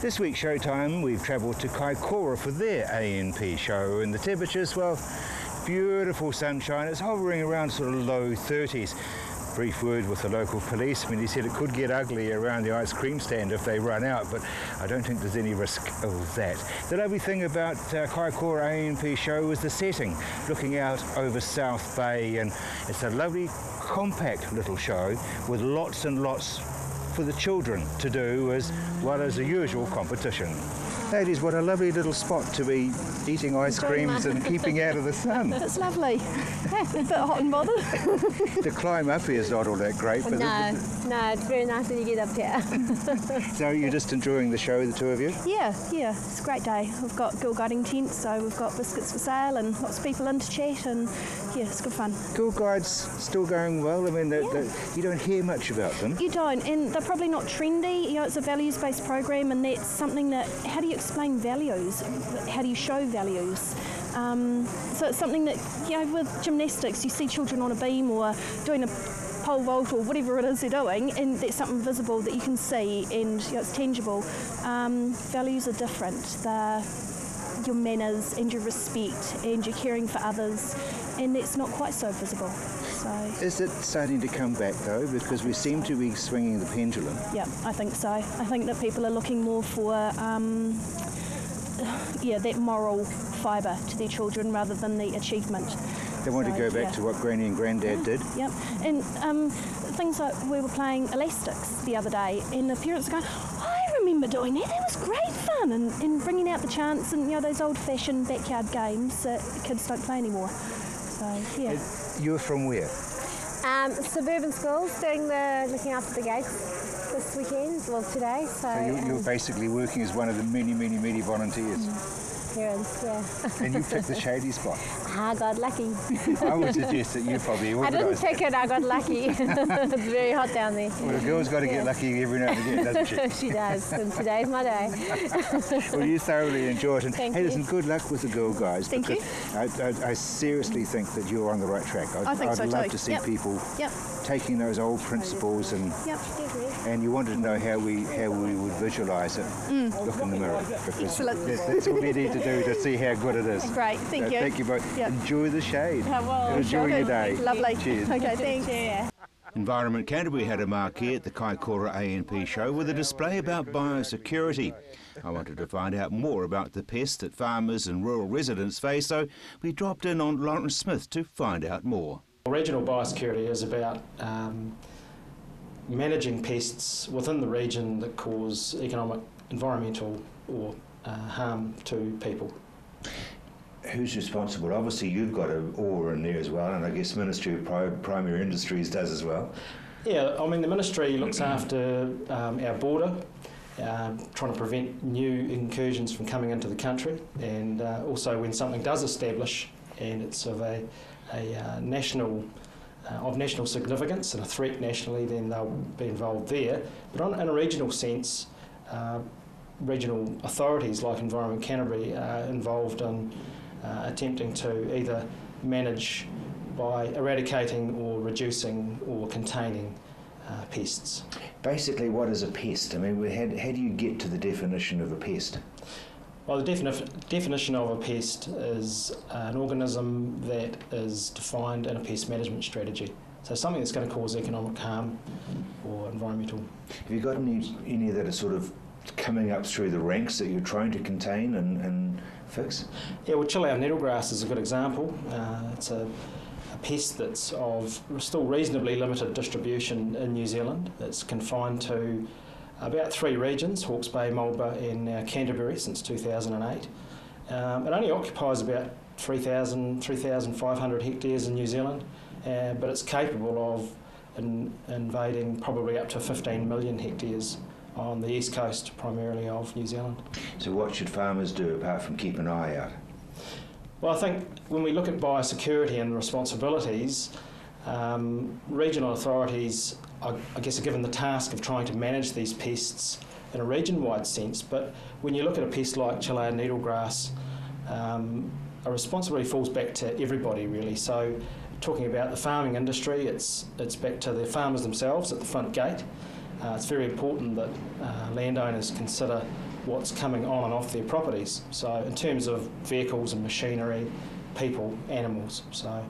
This week Showtime, we've travelled to Kaikoura for their A&P show, and the temperatures, well, beautiful sunshine. It's hovering around sort of low 30s. Brief word with the local police. I mean, he said it could get ugly around the ice cream stand if they run out, but I don't think there's any risk of that. The lovely thing about Kaikoura A&P show is the setting, looking out over South Bay, and it's a lovely, compact little show with lots and lots for the children to do as well as the usual competition. Ladies, what a lovely little spot to be eating ice creams and keeping out of the sun. It's lovely. A bit hot and bothered. The climb up here is not all that great. But no, it's very nice when you get up here. So you're just enjoying the show, the two of you? Yeah, it's a great day. We've got girl guiding tents, so we've got biscuits for sale and lots of people in to chat, and yeah, it's good fun. Girl Guides still going well? I mean, you don't hear much about them. You don't, and they're probably not trendy. You know, it's a values-based program, and that's something that, how do you explain values? How do you show values? So it's something that, you know, with gymnastics, you see children on a beam or doing a pole vault or whatever it is they're doing, and that's something visible that you can see, and you know, it's tangible. Values are different. They're your manners and your respect and your caring for others, and that's not quite so visible. So is it starting to come back though, because we seem to be swinging the pendulum? Yeah, I think so. I think that people are looking more for that moral fibre to their children rather than the achievement. They want to go back to what Granny and Granddad did. Yep, and things like we were playing elastics the other day, and the parents are going, I remember doing that, was great fun, and bringing out the chance, and you know, those old-fashioned backyard games that kids don't play anymore. So yeah. You're from where? Suburban schools, looking after the gates this weekend, well today. So you're basically working as one of the many volunteers. Parents, yeah. And you picked the shady spot. I got lucky. I would suggest that you probably organised. I didn't pick it, I got lucky. It's very hot down there. Well, a girl's got to get lucky every now and again, doesn't she? She does, and today's my day. Well, you thoroughly enjoy it. And Thank hey, you. listen, good luck with the Girl Guides. Thank you. I seriously think that you're on the right track. I think so I'd love too. to see Yep. people Yep. taking those old principles and you wanted to know how we would visualise it. Look in the mirror, because Excellent. that's all you need to do to see how good it is. Great, thank you. Thank you both. Yep. Enjoy the shade. well, and enjoy your day. Lovely. Cheers. Okay, thanks. Yeah. Environment Canterbury had a marquee at the Kaikoura A&P show with a display about biosecurity. I wanted to find out more about the pests that farmers and rural residents face, so we dropped in on Lawrence Smith to find out more. Regional biosecurity is about managing pests within the region that cause economic, environmental or harm to people. Who's responsible? Obviously you've got an oar in there as well, and I guess Ministry of Primary Industries does as well. Yeah, I mean the Ministry looks after our border, trying to prevent new incursions from coming into the country, and also when something does establish and it's of a national significance and a threat nationally, then they'll be involved there. But in a regional sense, regional authorities like Environment Canterbury are involved in attempting to either manage by eradicating or reducing or containing pests. Basically, what is a pest? I mean, how do you get to the definition of a pest? Well, the definition of a pest is an organism that is defined in a pest management strategy. So something that's going to cause economic harm or environmental. Have you got any that are sort of coming up through the ranks that you're trying to contain and fix? Yeah, well, Chilean needlegrass is a good example. It's a pest that's of still reasonably limited distribution in New Zealand. It's confined to about 3 regions, Hawke's Bay, Marlborough and Canterbury since 2008. It only occupies about 3,500 hectares in New Zealand, but it's capable of invading probably up to 15 million hectares on the east coast, primarily of New Zealand. So what should farmers do apart from keep an eye out? Well, I think when we look at biosecurity and responsibilities, regional authorities, I guess, are given the task of trying to manage these pests in a region-wide sense. But when you look at a pest like Chilean needlegrass, a responsibility falls back to everybody, really. So talking about the farming industry, it's back to the farmers themselves at the front gate. It's very important that landowners consider what's coming on and off their properties. So in terms of vehicles and machinery, people, animals. So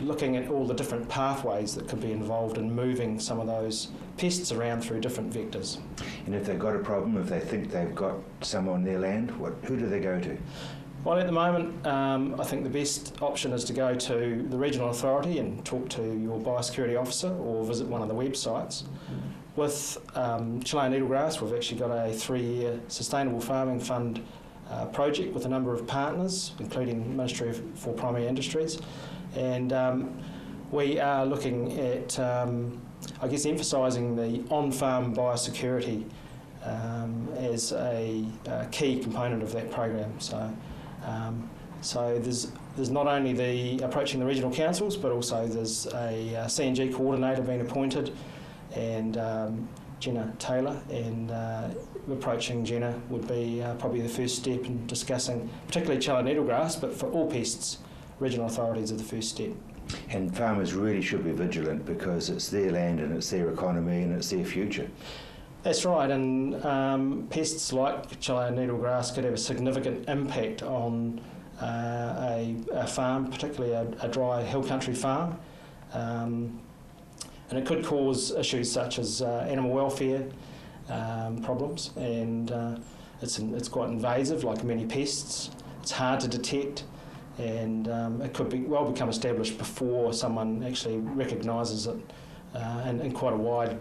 looking at all the different pathways that could be involved in moving some of those pests around through different vectors. And if they've got a problem, if they think they've got some on their land, who do they go to? Well, at the moment, I think the best option is to go to the regional authority and talk to your biosecurity officer or visit one of the websites. With Chilean needlegrass, we've actually got a 3-year Sustainable Farming Fund project with a number of partners, including Ministry for Primary Industries. And we are looking at, I guess, emphasising the on-farm biosecurity as a key component of that program. So there's not only the approaching the regional councils, but also there's a C&G coordinator being appointed, and Jenna Taylor, and approaching Jenna would be probably the first step in discussing, particularly Chilean needlegrass, but for all pests, regional authorities are the first step. And farmers really should be vigilant because it's their land and it's their economy and it's their future. That's right, and pests like Chilean needlegrass could have a significant impact on a farm, particularly a dry hill country farm, and it could cause issues such as animal welfare problems, and it's quite invasive, like many pests. It's hard to detect, and it could become established before someone actually recognises it in quite a wide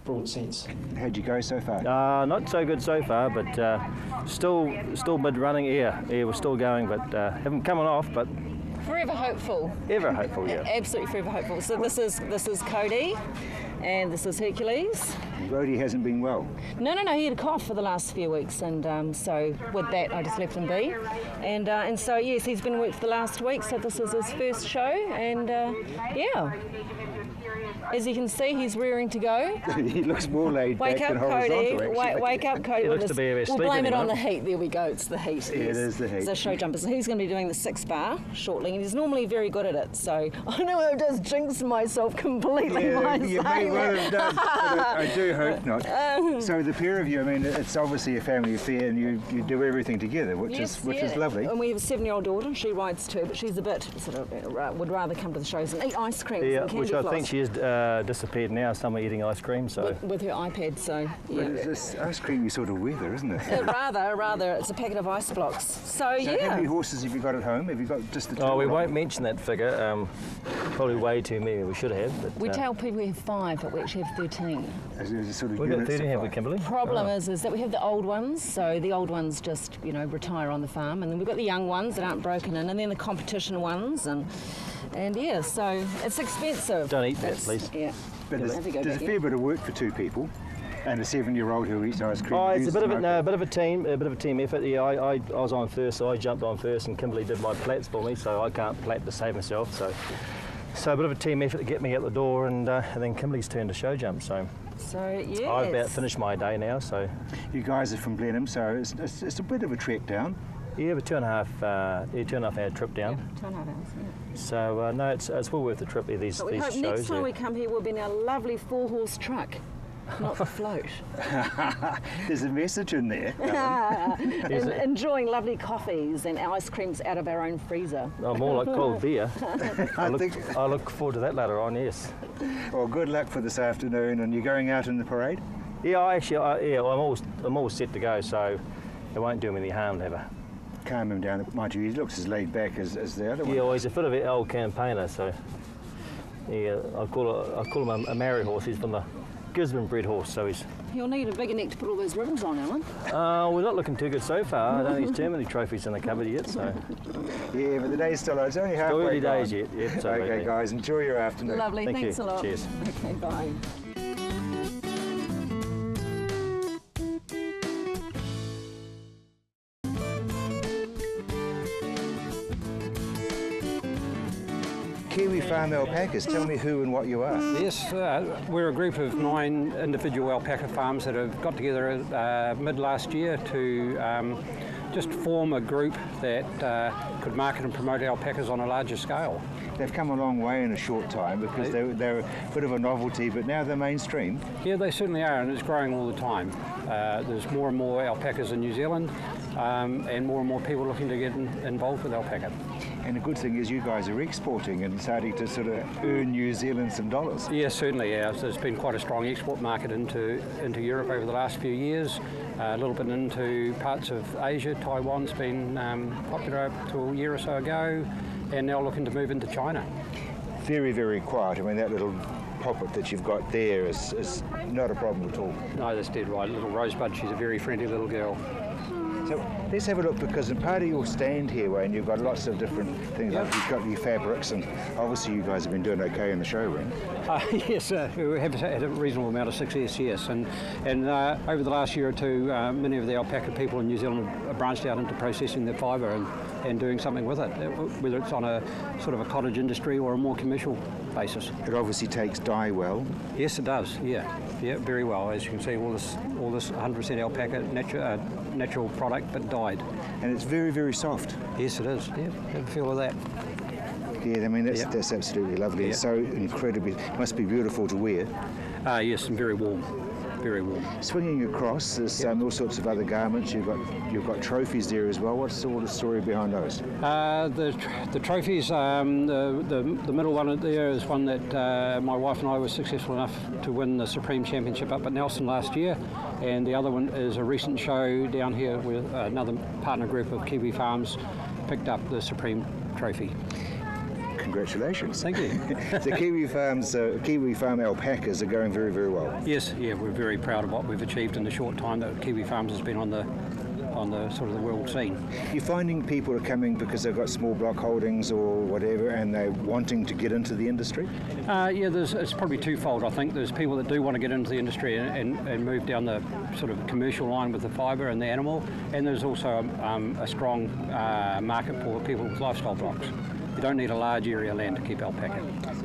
broad sense. How'd you go so far? Not so good so far, but still mid-running. Yeah, we're still going, but haven't come off. But forever hopeful. Ever hopeful, yeah. Absolutely forever hopeful. So this is Cody, and this is Hercules. Rhodey hasn't been well. No, he had a cough for the last few weeks, and so with that I just left him be. And so yes, he's been worked for the last week. So this is his first show, and yeah. As you can see, he's rearing to go. He looks more laid back than horizontal, actually. Wake up, Cody. He looks to be we'll blame it on the heat. There we go. It's the heat. Yeah, it is the heat. It's a show jumper. So he's going to be doing the 6 bar shortly, and he's normally very good at it. So I know I've just jinxed myself completely by you may saying well that. have done, but I do hope not. So the pair of you, I mean, it's obviously a family affair, and you do everything together, which is lovely. And we have a 7-year-old daughter, and she rides too, but she's a bit sort of would rather come to the shows and eat ice cream. Yeah, which I think she has disappeared now. Somewhere eating ice cream, so with her iPad. So yeah, it's ice creamy sort of weather, isn't it? rather, it's a packet of ice blocks. So yeah. How many horses have you got at home? Have you got just the 2? Oh, we won't mention that figure. Probably way too many. We should have. But, we tell people we have 5, but we actually have 13. We've got 13, have we, Kimberly? Problem is that we have the old ones. So the old ones just retire on the farm, and then we've got the young ones that aren't broken in, and then the competition ones, and yeah. So it's expensive. Don't eat that, please. Yeah. But there's a fair bit of work for 2 people, and a 7-year-old who eats ice cream. Oh, it's a bit of a team effort. Yeah, I was on first, so I jumped on first, and Kimberly did my plats for me, so I can't plat to save myself. So a bit of a team effort to get me out the door, and then Kimberly's turn to show jump. So yes. I've about finished my day now. So you guys are from Blenheim, so it's a bit of a trek down. Yeah, but 2.5 hour trip down. Yeah, 2.5 hours. Yeah. So no, it's well worth the trip. These but we hope shows. Next time we come here, we'll be in our lovely 4-horse truck, not the float. There's a message in there. Enjoying lovely coffees and ice creams out of our own freezer. Oh, more like cold beer. I look forward to that later on. Yes. Well, good luck for this afternoon. And you're going out in the parade? Yeah, I'm all set to go. So it won't do him any harm to have a. Calm him down. Mind you, he looks as laid back as the other one. Yeah, well, he's a bit of an old campaigner, so yeah, I call him a married horse. He's from the Gisborne bred horse, so he's. He'll need a bigger neck to put all those ribbons on, Alan. We're not looking too good so far. I don't think there's too many trophies in the cupboard yet, so. Yeah, but the day's still. It's only halfway. Still early days yet. Yep, okay, guys, enjoy your afternoon. Lovely, thanks a lot. Cheers. Okay, bye. Kiwi Farm Alpacas, tell me who and what you are. Yes, we're a group of 9 individual alpaca farms that have got together mid last year to just form a group that could market and promote alpacas on a larger scale. They've come a long way in a short time because they're a bit of a novelty, but now they're mainstream. Yeah, they certainly are, and it's growing all the time. There's more and more alpacas in New Zealand, and more people looking to get involved with alpaca. And the good thing is you guys are exporting and starting to sort of earn New Zealand some dollars. Yeah, certainly. Yeah. There's been quite a strong export market into Europe over the last few years, a little bit into parts of Asia. Taiwan's been popular up to a year or so ago, and now looking to move into China. Very, very quiet. I mean, that little poppet that you've got there is not a problem at all. No, that's dead right. Little Rosebud, she's a very friendly little girl. So let's have a look, because in part of your stand here, Wayne, you've got lots of different things. Like you've got your fabrics, and obviously you guys have been doing okay in the showroom. Yes, we have had a reasonable amount of success, yes. And over the last year or two, many of the alpaca people in New Zealand have branched out into processing their fibre and doing something with it, whether it's on a sort of a cottage industry or a more commercial basis. It obviously takes dye well. Yes, it does. Yeah, very well. As you can see, all this 100% alpaca, natural product, but dyed. And it's very, very soft. Yes, it is. Yeah, have a feel of that. Yeah, I mean, that's absolutely lovely. Yeah. It's so incredibly, must be beautiful to wear. Yes, and very warm. Very warm. Swinging across, there's all sorts of other garments. You've got trophies there as well. What's all the story behind those? The trophies, the middle one there is one that my wife and I were successful enough to win the Supreme Championship up at Nelson last year, and the other one is a recent show down here with another partner group of Kiwi farms picked up the Supreme Trophy. Congratulations. Thank you. The Kiwi Farm alpacas are going very, very well. Yes, yeah, we're very proud of what we've achieved in the short time that Kiwi Farms has been on the sort of the world scene. You're finding people are coming because they've got small block holdings or whatever, and they're wanting to get into the industry? It's probably twofold. I think there's people that do want to get into the industry and move down the sort of commercial line with the fibre and the animal, and there's also a strong market for people with lifestyle blocks. You don't need a large area of land to keep alpaca.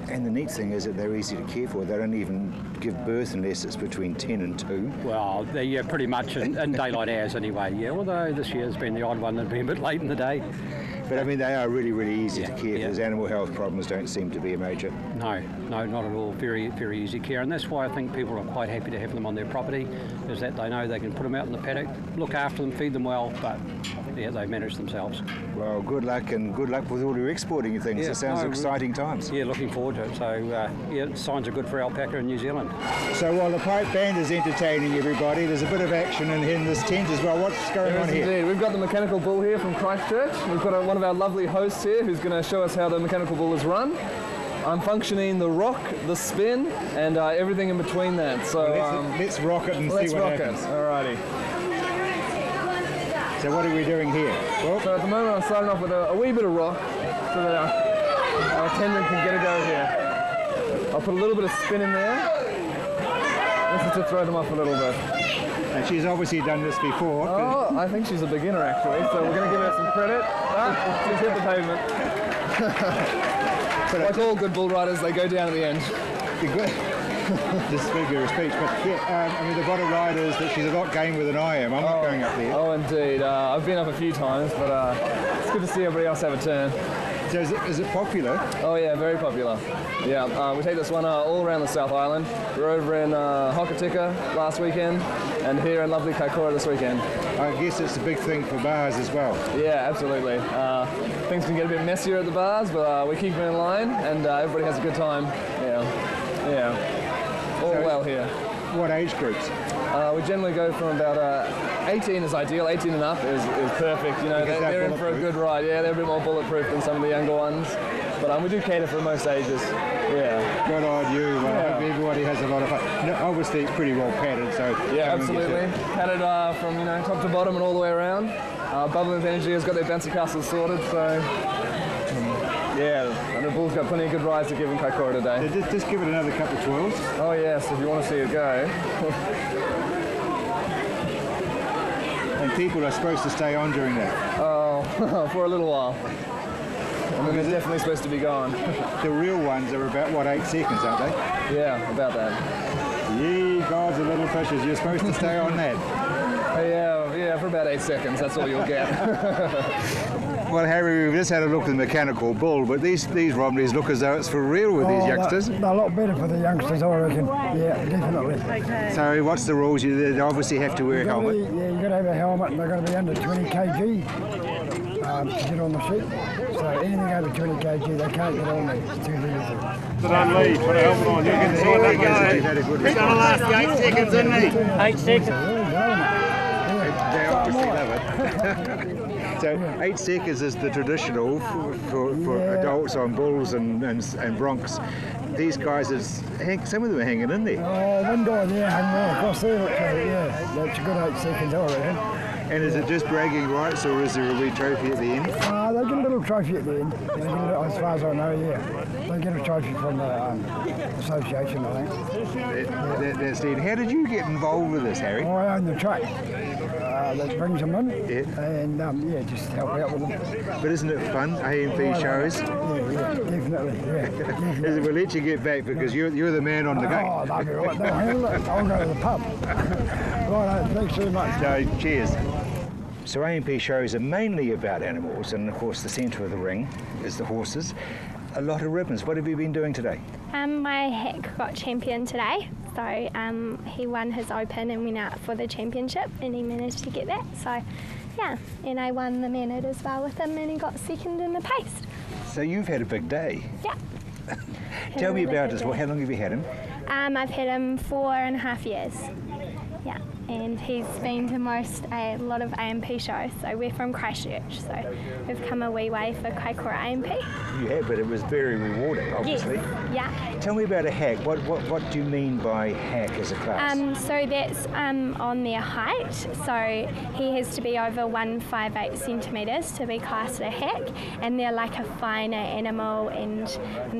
And the neat thing is that they're easy to care for. They don't even give birth unless it's between 10 and 2. Well, yeah, pretty much in daylight hours anyway, yeah. Although this year's been the odd one that's been a bit late in the day. But I mean, they are really, really easy to care for. Those animal health problems don't seem to be a major. No, not at all. Very, very easy care. And that's why I think people are quite happy to have them on their property, is that they know they can put them out in the paddock, look after them, feed them well, but yeah, they manage themselves. Well, good luck, and good luck with all your exporting things. Yeah, it sounds exciting times. Yeah, looking forward to it. So, signs are good for alpaca in New Zealand. So while the pipe band is entertaining everybody, there's a bit of action in this tent as well. What's going on here? Indeed. We've got the mechanical bull here from Christchurch. We've got one of our lovely hosts here who's going to show us how the mechanical bull is run. I'm functioning the rock, the spin, and everything in between that. So let's rock it and see what happens. Alrighty. So what are we doing here? Well, so at the moment I'm starting off with a wee bit of rock so that our attendant can get a go here. I'll put a little bit of spin in there. This is to throw them off a little bit. And she's obviously done this before. Oh, I think she's a beginner actually, so we're going to give her some credit. She's hit the pavement. Like all good bull riders, they go down at the end. This figure of speech, but yeah, I mean, they've got a rider that she's a lot game with than I am. I'm not going up there. Oh, indeed. I've been up a few times, but it's good to see everybody else have a turn. So is it popular? Oh yeah, very popular. Yeah, we take this one all around the South Island. We're over in Hokitika last weekend, and here in lovely Kaikoura this weekend. I guess it's a big thing for bars as well. Yeah, absolutely. Things can get a bit messier at the bars, but we keep them in line, and everybody has a good time. Yeah. All well here. What age groups? We generally go from about 18 is ideal. 18 and up is perfect. You know, they're in for a good ride. Yeah, they're a bit more bulletproof than some of the younger ones. But we do cater for most ages. Yeah. Good on you. Well, I hope everybody has a lot of fun. No, obviously, it's pretty well padded, so yeah, absolutely. Padded from top to bottom and all the way around. Bubbling Energy has got their bouncy castles sorted, so. Yeah, and the bull's got plenty of good rides to give in Kaikoura today. So just give it another couple of twirls. Oh yes, if you want to see it go. And people are supposed to stay on during that? Oh, for a little while. And then they're definitely supposed to be gone. The real ones are about, 8 seconds, aren't they? Yeah, about that. Ye gods of little fishes, you're supposed to stay on that. Yeah, Yeah, for about 8 seconds, that's all you'll get. Well, Harry, we've just had a look at the mechanical bull, but these Romneys look as though it's for real with these youngsters. They're a lot better for the youngsters, I reckon. Yeah, definitely. So what's the rules? They obviously have to wear a helmet. You've got to have a helmet, and they've got to be under 20 kg to get on the sheet. So anything over 20 kg, they can't get on there. It's too heavy. Sit on lead, put a helmet on. You can see that goes. It's going to last 8 seconds, isn't it? 8 seconds. They obviously love it. So 8 seconds is the traditional for adults on bulls and broncs. These guys, some of them are hanging in there. One guy there hung right across there. That's a good 8 seconds, I reckon. And is it just bragging rights, or is there a wee trophy at the end? They get a little trophy at the end. As far as I know, yeah. They get a trophy from the association, I think. That's it. How did you get involved with this, Harry? I own the truck that brings them in, and just help out with them. But isn't it fun, AMP shows? Yeah, definitely. We'll let you get back because you're the man on the gate. Oh, that'll be right. They'll handle it. I'll go to the pub. Right, thanks very much. No, cheers. So AMP shows are mainly about animals, and of course the centre of the ring is the horses. A lot of ribbons. What have you been doing today? My hack got champion today, so he won his open and went out for the championship, and he managed to get that. So, yeah, and I won the minute as well with him, and he got second in the pace. So you've had a big day. Yeah. Tell me about this. Well, how long have you had him? I've had him 4.5 years. Yeah, and he's been to a lot of AMP shows, so we're from Christchurch, so we've come a wee way for Kaikoura AMP. You have, but it was very rewarding, obviously. Yes, yeah. Tell me about a hack. What do you mean by hack as a class? So that's on their height, so he has to be over 158 centimetres to be classed a hack, and they're like a finer animal, and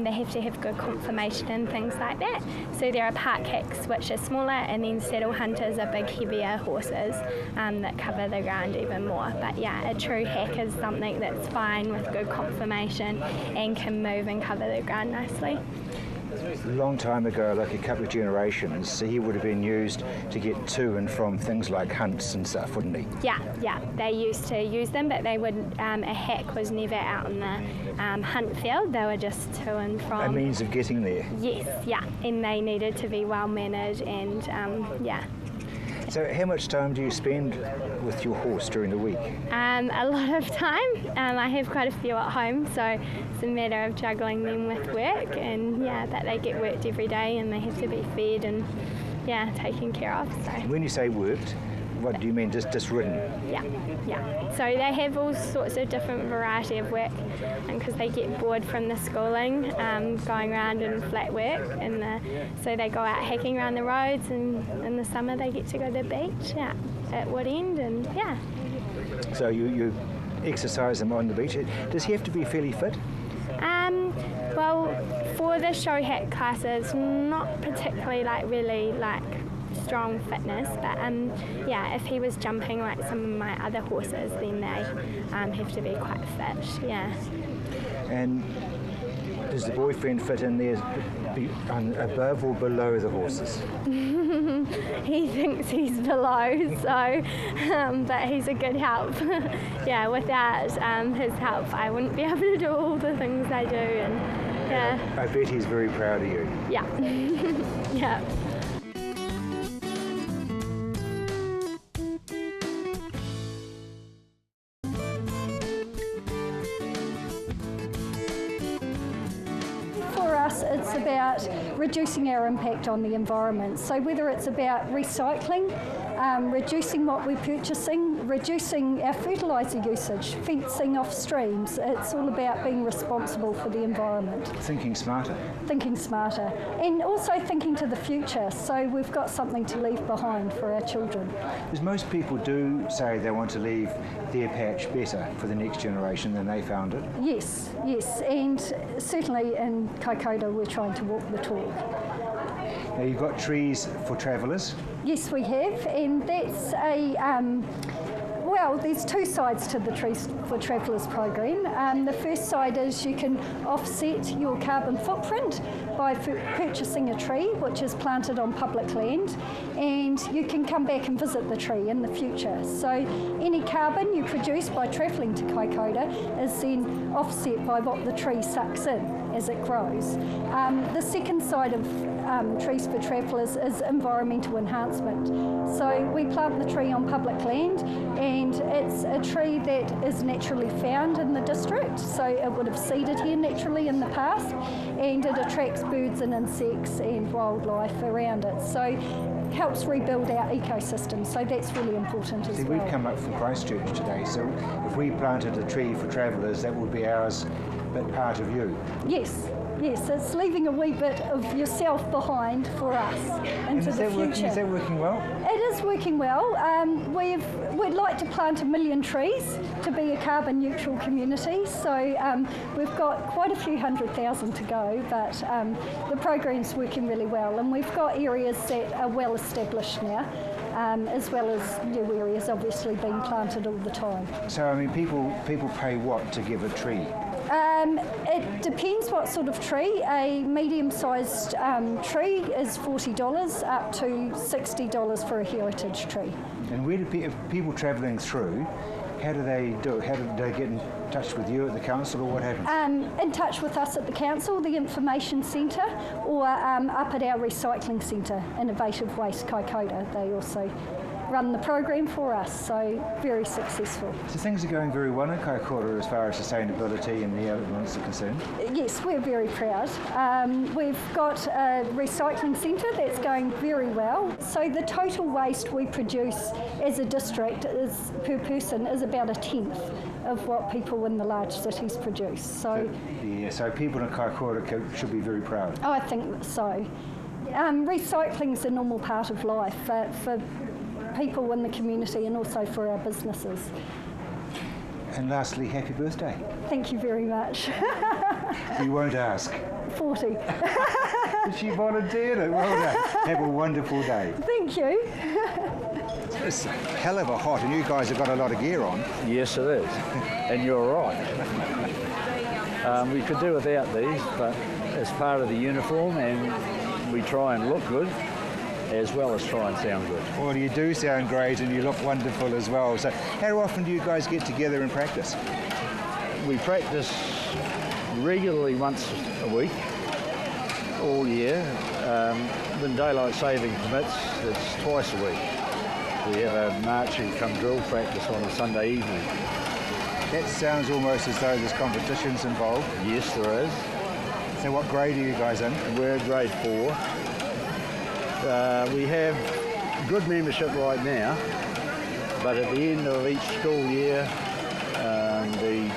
they have to have good conformation and things like that. So there are park hacks which are smaller, and then saddle hunters are big, heavier horses that cover the ground even more. But yeah, a true hack is something that's fine with good conformation and can move and cover the ground nicely. A long time ago, like a couple of generations, he would have been used to get to and from things like hunts and stuff, wouldn't he? Yeah, they used to use them, but they would. A hack was never out in the hunt field. They were just to and from. A means of getting there. Yes, yeah, and they needed to be well mannered and yeah. So how much time do you spend with your horse during the week? A lot of time. I have quite a few at home, so it's a matter of juggling them with work, and yeah, that they get worked every day and they have to be fed and yeah, taken care of. So. When you say worked, what do you mean, just ridden? Yeah. So they have all sorts of different variety of work, and because they get bored from the schooling, going around in flat work, so they go out hacking around the roads, and in the summer they get to go to the beach at Woodend, and yeah. So you exercise them on the beach. Does he have to be fairly fit? Well, for the show hack classes, not particularly really strong fitness, but yeah, if he was jumping like some of my other horses, then they have to be quite fit, yeah. And does the boyfriend fit in there above or below the horses? He thinks he's below, so but he's a good help. Yeah, without his help I wouldn't be able to do all the things I do, and yeah. I bet he's very proud of you. Yeah. Yeah. It's about reducing our impact on the environment. So whether it's about recycling, reducing what we're purchasing, reducing our fertiliser usage, fencing off streams, it's all about being responsible for the environment. Thinking smarter. Thinking smarter. And also thinking to the future, so we've got something to leave behind for our children. Because most people do say they want to leave their patch better for the next generation than they found it. Yes, and certainly in Kaikoura we're trying to walk the talk. Now you've got trees for travellers? Yes, we have, and that's Well, there's two sides to the Trees for Travellers program. The first side is you can offset your carbon footprint by purchasing a tree which is planted on public land, and you can come back and visit the tree in the future. So any carbon you produce by travelling to Kaikoura is then offset by what the tree sucks in as it grows. The second side of Trees for Travellers is environmental enhancement. So we plant the tree on public land, and it's a tree that is naturally found in the district, so it would have seeded here naturally in the past, and it attracts birds and insects and wildlife around it. So helps rebuild our ecosystem, so that's really important as well. We've come up from Christchurch today, so if we planted a tree for travellers, that would be ours, but part of you. Yes, it's leaving a wee bit of yourself behind for us into the future. Is that working well? It is working well. We'd like to plant 1 million trees to be a carbon neutral community, so we've got quite a few 100,000 to go, but the program's working really well, and we've got areas that are well established now, as well as new areas obviously being planted all the time. So I mean, people pay what to give a tree? It depends what sort of tree. A medium-sized tree is $40 up to $60 for a heritage tree. And where do people travelling through, how do they do it? How do they get in touch with you at the council, or what happens? In touch with us at the council, the information centre, or up at our recycling centre, Innovative Waste Kaikoura. They also run the program for us, so very successful. So things are going very well in Kaikoura as far as sustainability and the elements are concerned? Yes, we're very proud. We've got a recycling centre that's going very well. So the total waste we produce as a district is, per person, is about 1/10 of what people in the large cities produce. So people in Kaikoura should be very proud. I think so. Recycling's a normal part of life for people in the community and also for our businesses. And lastly, happy birthday. Thank you very much. You won't ask. 40. She volunteered it. Well done. Have a wonderful day. Thank you. It's a hell of a hot, and you guys have got a lot of gear on. Yes, it is. And you're right. We could do without these, but it's part of the uniform, and we try and look good, as well as try and sound good. Well, you do sound great and you look wonderful as well. So how often do you guys get together and practice? We practice regularly once a week, all year. When daylight saving permits, it's twice a week. We have a marching come drill practice on a Sunday evening. That sounds almost as though there's competitions involved. Yes, there is. So what grade are you guys in? We're grade 4. We have good membership right now, but at the end of each school year, the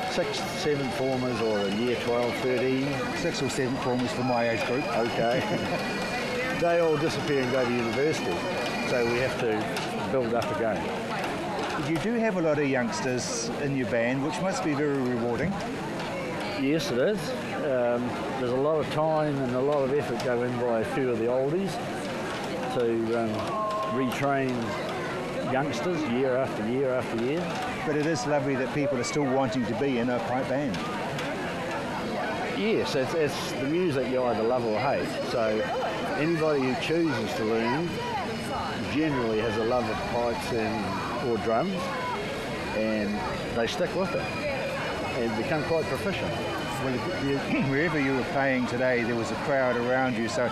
6th, 7th formers, or the year 12, 13. 6th or 7th formers for my age group. Okay. They all disappear and go to university, so we have to build up again. You do have a lot of youngsters in your band, which must be very rewarding. Yes, it is. There's a lot of time and a lot of effort go in by a few of the oldies to retrain youngsters year after year after year. But it is lovely that people are still wanting to be in a pipe band. Yes, it's the music you either love or hate. So anybody who chooses to learn generally has a love of pipes or drums, and they stick with it and become quite proficient. Well, wherever you were playing today, there was a crowd around you, so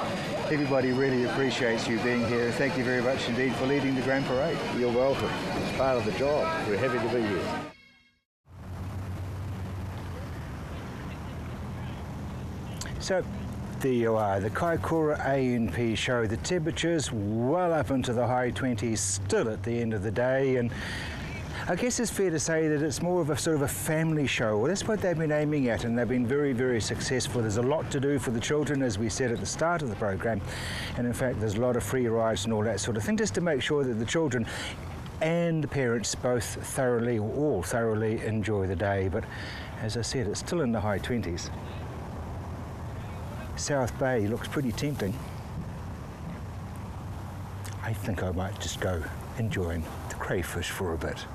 everybody really appreciates you being here. Thank you very much indeed for leading the Grand Parade. You're welcome. It's part of the job. We're happy to be here. So there you are, the Kaikoura ANP show. The temperature's well up into the high 20s still at the end of the day, and I guess it's fair to say that it's more of a sort of a family show. Well, that's what they've been aiming at, and they've been very, very successful. There's a lot to do for the children, as we said at the start of the program, and in fact there's a lot of free rides and all that sort of thing, just to make sure that the children and the parents both thoroughly, or all thoroughly, enjoy the day. But as I said, it's still in the high 20s. South Bay looks pretty tempting. I think I might just go and join crayfish for a bit.